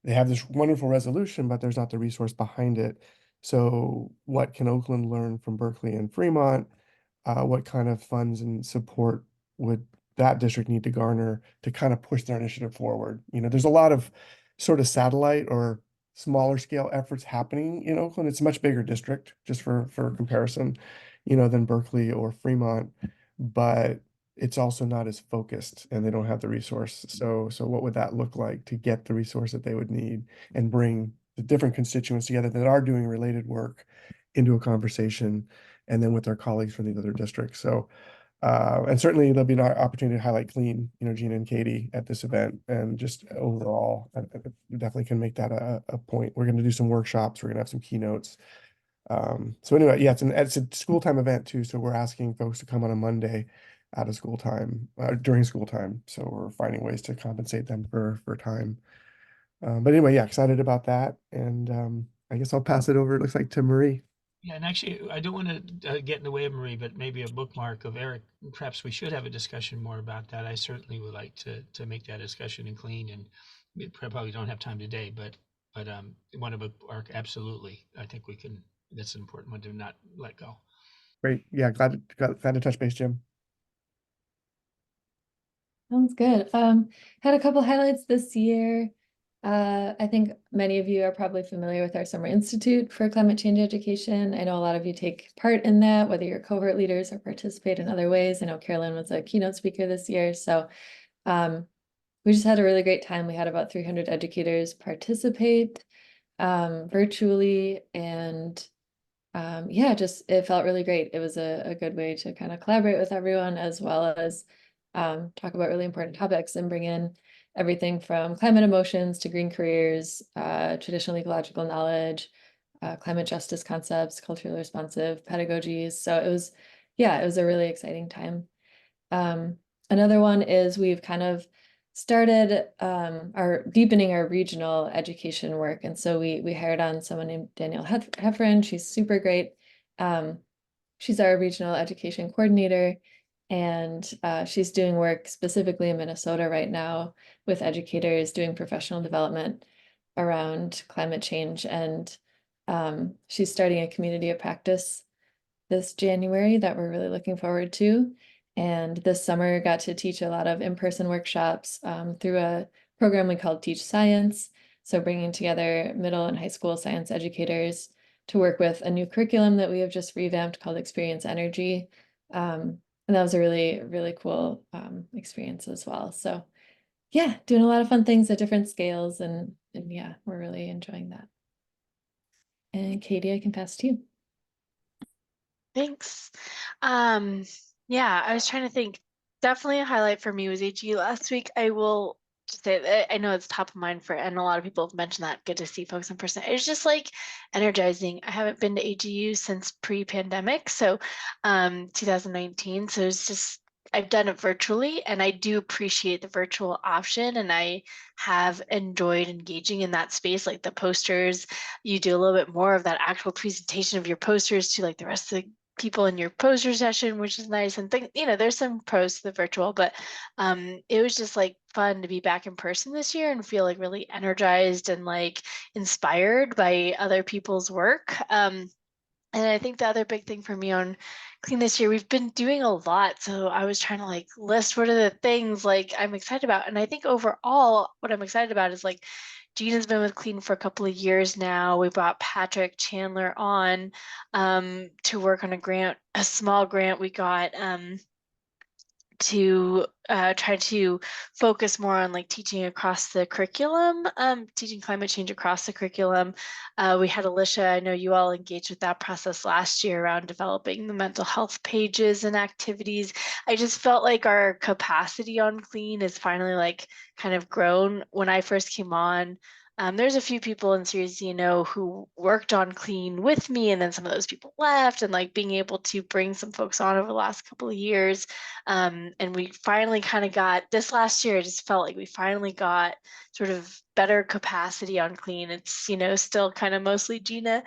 J: they have this wonderful resolution, but there's not the resource behind it. So what can Oakland learn from Berkeley and Fremont? What kind of funds and support would that district need to garner to kind of push their initiative forward? There's a lot of sort of satellite or smaller scale efforts happening in Oakland. It's a much bigger district, just for comparison, than Berkeley or Fremont, but it's also not as focused and they don't have the resource. So what would that look like to get the resource that they would need and bring the different constituents together that are doing related work into a conversation, and then with our colleagues from the other districts. So, and certainly there'll be an opportunity to highlight CLEAN, Gina and Katie at this event, and just overall, I definitely can make that a point. We're going to do some workshops. We're going to have some keynotes. So anyway, yeah, it's a school time event too. So we're asking folks to come on a Monday out of school time, during school time. So we're finding ways to compensate them for time. But anyway, yeah, excited about that. And I guess I'll pass it over, it looks like, to Marie.
G: Yeah, and actually, I don't want to get in the way of Marie, but maybe a bookmark of Eric. Perhaps we should have a discussion more about that. I certainly would like to make that discussion and CLEAN, and we probably don't have time today, but one of a bookmark, absolutely. I think we can. That's an important one to not let go.
J: Great. Yeah, glad to touch base, Jim.
H: Sounds good. Had a couple highlights this year. I think many of you are probably familiar with our Summer Institute for Climate Change Education. I know a lot of you take part in that, whether you're cohort leaders or participate in other ways. I know Carolyn was a keynote speaker this year. So we just had a really great time. We had about 300 educators participate virtually, and yeah, just it felt really great. It was a good way to kind of collaborate with everyone, as well as talk about really important topics and bring in everything from climate emotions to green careers, traditional ecological knowledge, climate justice concepts, culturally responsive pedagogies. So it was a really exciting time. Another one is we've kind of started deepening our regional education work. And so we hired on someone named Danielle Heffron. She's super great. She's our regional education coordinator, and she's doing work specifically in Minnesota right now with educators doing professional development around climate change. And she's starting a community of practice this January that we're really looking forward to. And this summer got to teach a lot of in-person workshops through a program we called Teach Science. So bringing together middle and high school science educators to work with a new curriculum that we have just revamped called Experience Energy. And that was a really, really cool experience as well. So yeah, doing a lot of fun things at different scales, and yeah, we're really enjoying that. And Katie, I can pass to you.
B: Thanks. Yeah, I was trying to think. Definitely a highlight for me was AGU last week. I will just say that I know it's top of mind and a lot of people have mentioned that. Good to see folks in person. It was just like energizing. I haven't been to AGU since pre-pandemic, so 2019. So it's just, I've done it virtually, and I do appreciate the virtual option, and I have enjoyed engaging in that space. Like the posters, you do a little bit more of that actual presentation of your posters to like the rest of the people in your poster session, which is nice. And there's some pros to the virtual, but it was just like fun to be back in person this year and feel like really energized and like inspired by other people's work. And I think the other big thing for me on CLEAN this year, we've been doing a lot. So I was trying to like list what are the things like I'm excited about. And I think overall, what I'm excited about is like Gina's been with CLEAN for a couple of years now. We brought Patrick Chandler on to work on a grant, a small grant we got to try to focus more on like teaching across the curriculum, teaching climate change across the curriculum. We had Alicia, I know you all engaged with that process last year around developing the mental health pages and activities. I just felt like our capacity on CLEAN is finally like kind of grown. When I first came on, there's a few people in Series Z who worked on CLEAN with me, and then some of those people left, and like being able to bring some folks on over the last couple of years. And we finally kind of got this last year, it just felt like we finally got sort of better capacity on CLEAN. It's, still kind of mostly Gina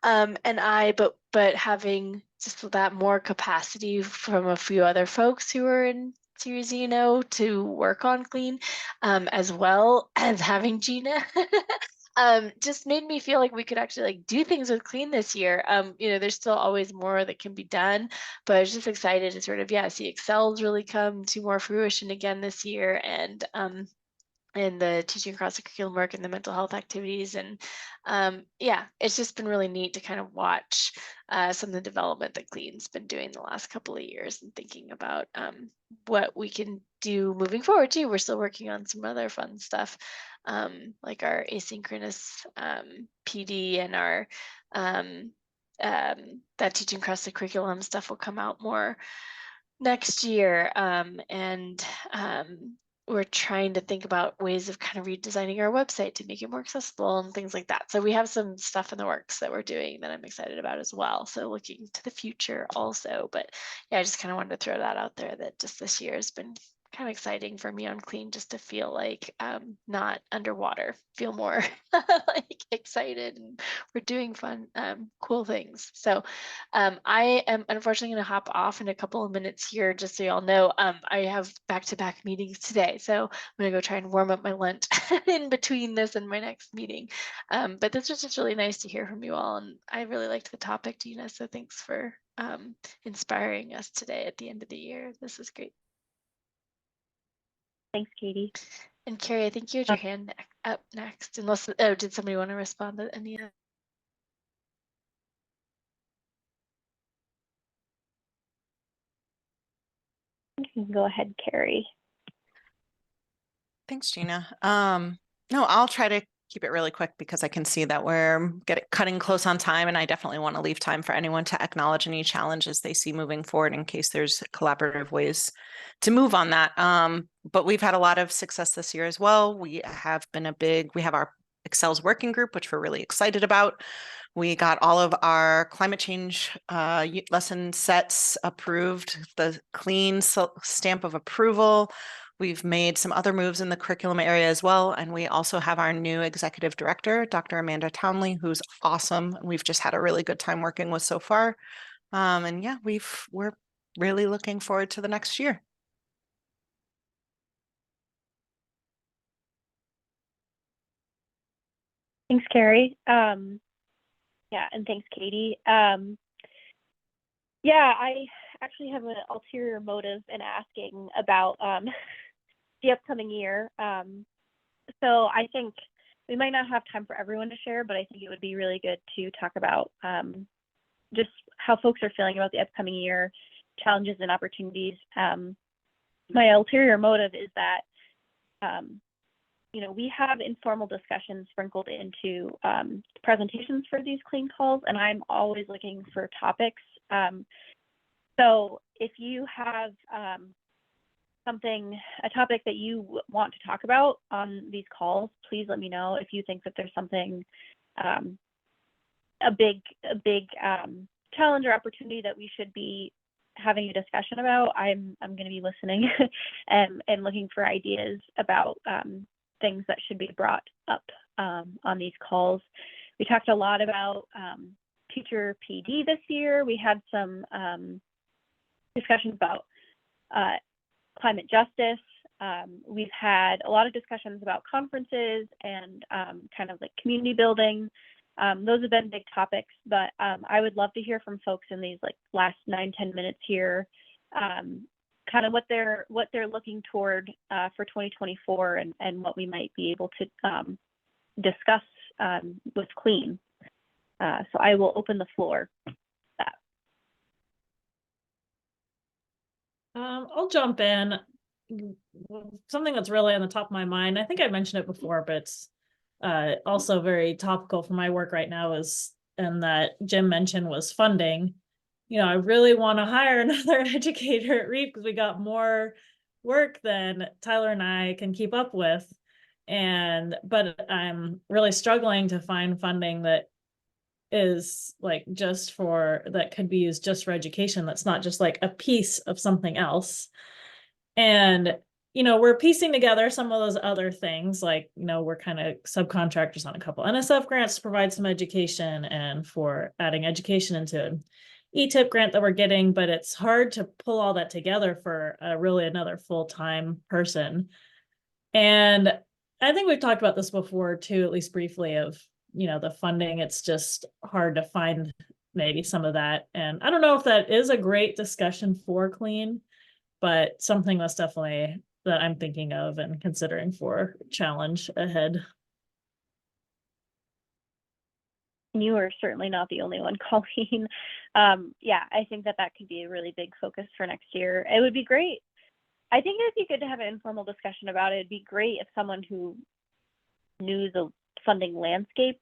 B: and I, but having just that more capacity from a few other folks who are in Series to work on CLEAN, as well as having Gina. Just made me feel like we could actually like do things with CLEAN this year. There's still always more that can be done, but I was just excited to sort of see Excel's really come to more fruition again this year, and the teaching across the curriculum work and the mental health activities. And it's just been really neat to kind of watch some of the development that CLEAN's been doing the last couple of years, and thinking about what we can do moving forward too. We're still working on some other fun stuff, like our asynchronous PD, and our that teaching across the curriculum stuff will come out more next year. We're trying to think about ways of kind of redesigning our website to make it more accessible and things like that. So we have some stuff in the works that we're doing that I'm excited about as well. So looking to the future also. But yeah, I just kind of wanted to throw that out there, that just this year has been kind of exciting for me on CLEAN, just to feel like not underwater, feel more like excited, and we're doing fun, cool things. So I am unfortunately going to hop off in a couple of minutes here, just so y'all know. I have back-to-back meetings today, so I'm going to go try and warm up my lunch in between this and my next meeting. But this was just really nice to hear from you all, and I really liked the topic, Gina, so thanks for inspiring us today at the end of the year. This is great.
A: Thanks, Katie.
B: And Carrie, I think you had your hand up next, unless, did somebody want to respond to any of that?
A: You can go ahead, Carrie.
I: Thanks, Gina. No, I'll try to keep it really quick, because I can see that we're cutting close on time, and I definitely want to leave time for anyone to acknowledge any challenges they see moving forward, in case there's collaborative ways to move on that. But we've had a lot of success this year as well. We have our Excel's working group, which we're really excited about. We got all of our climate change lesson sets approved, the CLEAN stamp of approval. We've made some other moves in the curriculum area as well. And we also have our new executive director, Dr. Amanda Townley, who's awesome. We've just had a really good time working with so far. And yeah, we're really looking forward to the next year.
A: Thanks, Carrie. Yeah, and thanks, Katie. Yeah, I actually have an ulterior motive in asking about the upcoming year. So I think we might not have time for everyone to share, but I think it would be really good to talk about just how folks are feeling about the upcoming year, challenges and opportunities. My ulterior motive is that we have informal discussions sprinkled into presentations for these CLEAN calls, and I'm always looking for topics. So if you have a topic that you want to talk about on these calls, please let me know. If you think that there's something, a big challenge or opportunity that we should be having a discussion about, I'm going to be listening and looking for ideas about things that should be brought up on these calls. We talked a lot about teacher PD this year. We had some discussions about climate justice. We've had a lot of discussions about conferences and kind of like community building. Those have been big topics, but I would love to hear from folks in these like last 9-10 minutes here, kind of what they're looking toward for 2024 and what we might be able to discuss with CLEAN. So I will open the floor.
K: I'll jump in. Something that's really on the top of my mind, I think I mentioned it before, but it's also very topical for my work right now is, and that Jim mentioned, was funding. You know, I really want to hire another educator at REAP because we got more work than Tyler and I can keep up with. But I'm really struggling to find funding that is like that could be used just for education. That's not just like a piece of something else. And, you know, we're piecing together some of those other things, like, you know, we're kind of subcontractors on a couple NSF grants to provide some education and for adding education into an ETIP grant that we're getting, but it's hard to pull all that together for really another full-time person. And I think we've talked about this before too, at least briefly, of, you know, the funding. It's just hard to find maybe some of that. And I don't know if that is a great discussion for CLEAN, but something that's definitely that I'm thinking of and considering for challenge ahead.
A: You are certainly not the only one, Colleen. Yeah, I think that could be a really big focus for next year. It would be great. I think it'd be good to have an informal discussion about it. It'd be great if someone who knew the funding landscape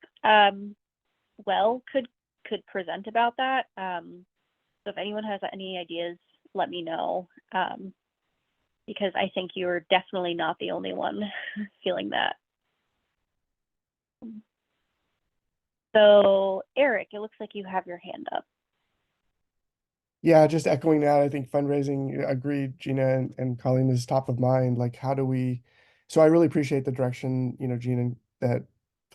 A: well could present about that. So if anyone has any ideas, let me know, because I think you're definitely not the only one feeling that. So Eric, it looks like you have your hand up.
J: Yeah, just echoing that, I think fundraising, agreed, Gina and Colleen, is top of mind. Like, how do we, so I really appreciate the direction, you know, Gina, that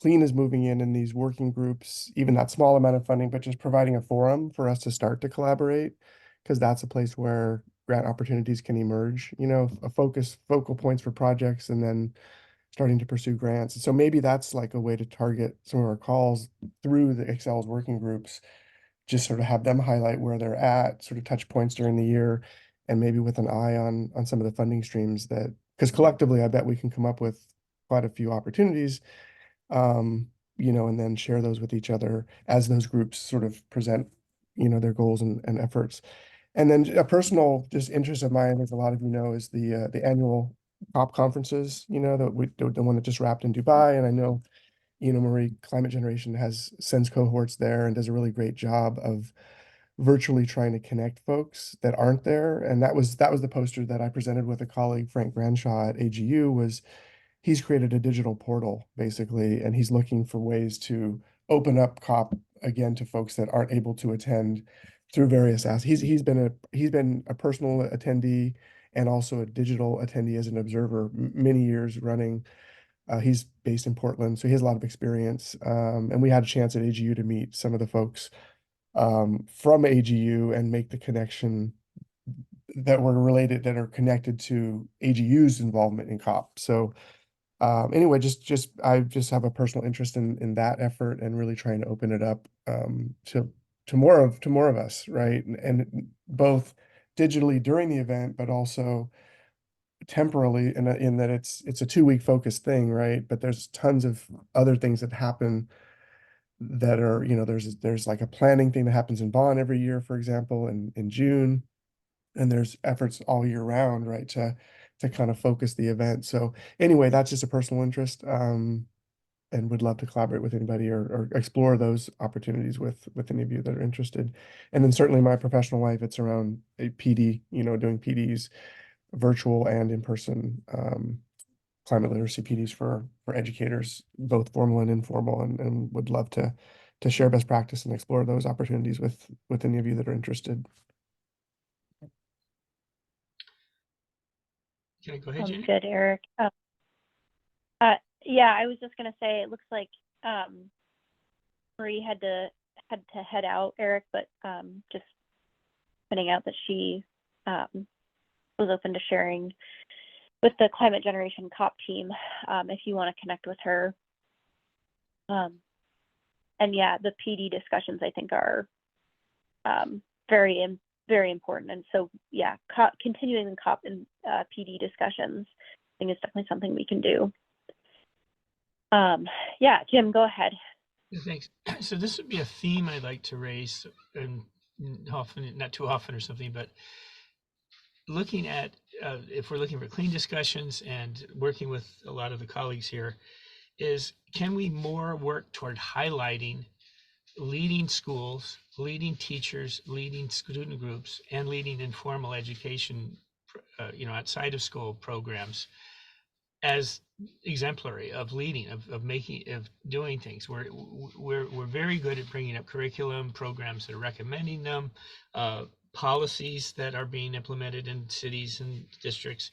J: CLEAN is moving in these working groups, even that small amount of funding, but just providing a forum for us to start to collaborate, because that's a place where grant opportunities can emerge, you know, focal points for projects, and then starting to pursue grants. So maybe that's like a way to target some of our calls through the Excel's working groups, just sort of have them highlight where they're at, sort of touch points during the year, and maybe with an eye on some of the funding streams that, because collectively, I bet we can come up with quite a few opportunities, you know, and then share those with each other as those groups sort of present, you know, their goals and efforts. And then a personal just interest of mine, as a lot of you know, is the annual COP conferences, you know, the one that just wrapped in Dubai. And I know, you know, Marie, Climate Generation sends cohorts there and does a really great job of virtually trying to connect folks that aren't there. And that was the poster that I presented with a colleague, Frank Branshaw at AGU. Was he's created a digital portal basically, and he's looking for ways to open up COP again to folks that aren't able to attend through various aspects. He's been a personal attendee and also a digital attendee as an observer many years running. He's based in Portland, so he has a lot of experience. And we had a chance at AGU to meet some of the folks from AGU and make the connection that were related, that are connected to AGU's involvement in COP. So anyway, I just have a personal interest in that effort, and really trying to open it up to more of us, right? And both digitally during the event, but also temporally, in that it's a 2-week focused thing, right? But there's tons of other things that happen that are, you know, there's like a planning thing that happens in Bonn every year, for example, in June, and there's efforts all year round, right, to kind of focus the event. So anyway, that's just a personal interest, and would love to collaborate with anybody or explore those opportunities with any of you that are interested. And then certainly my professional life, it's around a PD, you know, doing PDs, virtual and in person, climate literacy PDs for educators, both formal and informal, and would love to share best practice and explore those opportunities with any of you that are interested.
G: Okay, go ahead, Jenny.
A: Good, Eric. Yeah, I was just gonna say, it looks like Marie had to head out, Eric, but just pointing out that she was open to sharing with the Climate Generation COP team if you want to connect with her. yeah, the PD discussions I think are very important. And so yeah, continuing the COP and PD discussions I think is definitely something we can do. Yeah, Jim, go ahead.
G: Thanks. So this would be a theme I'd like to raise, and often, not too often or something, but looking at, if we're looking for clean discussions and working with a lot of the colleagues here, is can we more work toward highlighting leading schools, leading teachers, leading student groups, and leading informal education, outside of school programs as exemplary of leading, of making, of doing things. We're very good at bringing up curriculum, programs that are recommending them, policies that are being implemented in cities and districts.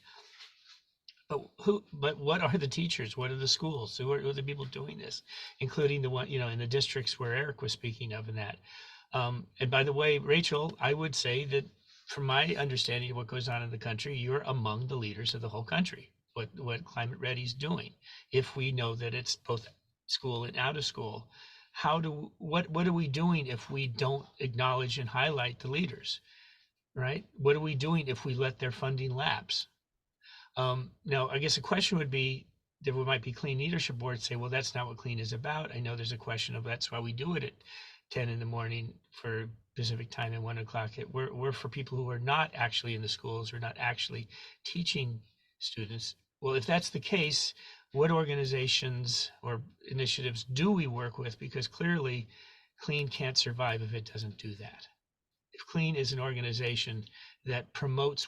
G: But what are the teachers? What are the schools? Who are the people doing this, including the one, in the districts where Eric was speaking of in that. And by the way, Rachel, I would say that from my understanding of what goes on in the country, you're among the leaders of the whole country, what Climate Ready is doing. If we know that it's both school and out of school, what are we doing if we don't acknowledge and highlight the leaders, right? What are we doing if we let their funding lapse? Now, I guess the question would be, there might be clean leadership boards say, well, that's not what clean is about. I know there's a question of that's why we do it at 10 in the morning for Pacific time and 1 o'clock. We're for people who are not actually in the schools or not actually teaching students. Well, if that's the case, what organizations or initiatives do we work with? Because clearly clean can't survive if it doesn't do that. If CLEAN is an organization that promotes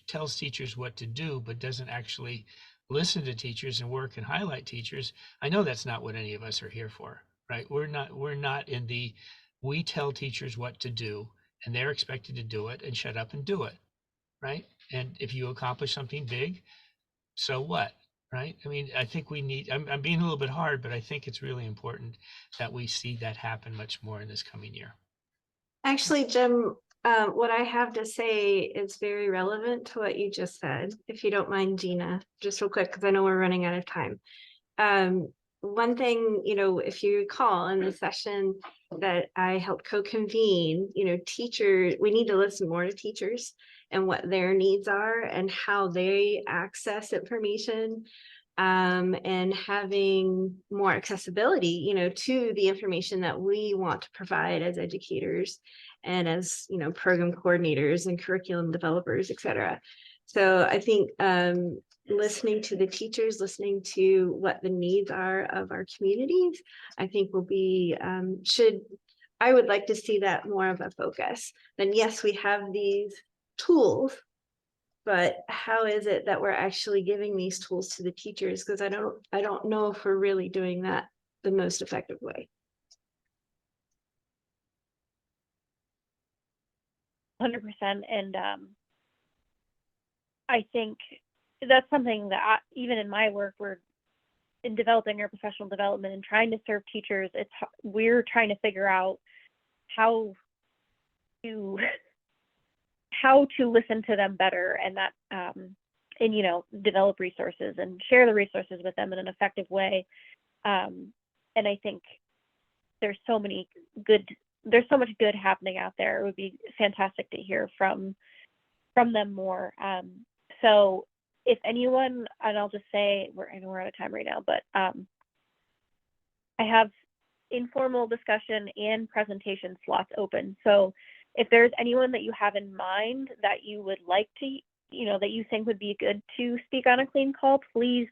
G: tells teachers what to do, but doesn't actually listen to teachers and work and highlight teachers, I know that's not what any of us are here for, right? We're not in the, we tell teachers what to do and they're expected to do it and shut up and do it, right? And if you accomplish something big, so what, right? I mean, I think we need, I'm being a little bit hard, but I think it's really important that we see that happen much more in this coming year.
E: Actually, Jim, what I have to say is very relevant to what you just said. If you don't mind, Gina, just real quick, because I know we're running out of time. One thing, if you recall in the session that I helped co-convene, teachers, we need to listen more to teachers and what their needs are and how they access information, and having more accessibility, to the information that we want to provide as educators and as, program coordinators and curriculum developers, et cetera. So I think listening to the teachers, listening to what the needs are of our communities, I think will be, I would like to see that more of a focus. Then yes, we have these tools, but how is it that we're actually giving these tools to the teachers? Because I don't know if we're really doing that the most effective way.
A: 100%. And I think that's something that even in my work, we're in developing our professional development and trying to serve teachers. We're trying to figure out how to listen to them better, and that and develop resources and share the resources with them in an effective way. And I think there's so much good happening out there. It would be fantastic to hear from them more. So if anyone, and I'll just say, I know we're out of time right now, but I have informal discussion and presentation slots open. So if there's anyone that you have in mind that you would like to, that you think would be good to speak on a CLEAN call, please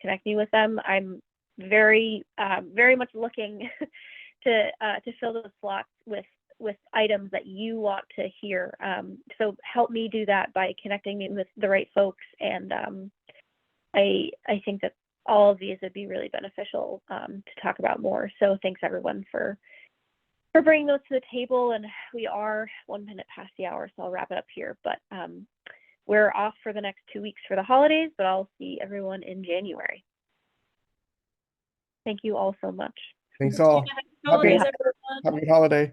A: connect me with them. I'm very much looking to fill those slots with items that you want to hear. So help me do that by connecting me with the right folks. And I think that all of these would be really beneficial to talk about more. So thanks everyone for bringing those to the table. And we are 1 minute past the hour, so I'll wrap it up here. But we're off for the next 2 weeks for the holidays, but I'll see everyone in January. Thank you all so much.
J: Thanks all.
K: Holidays,
J: Have a good holiday.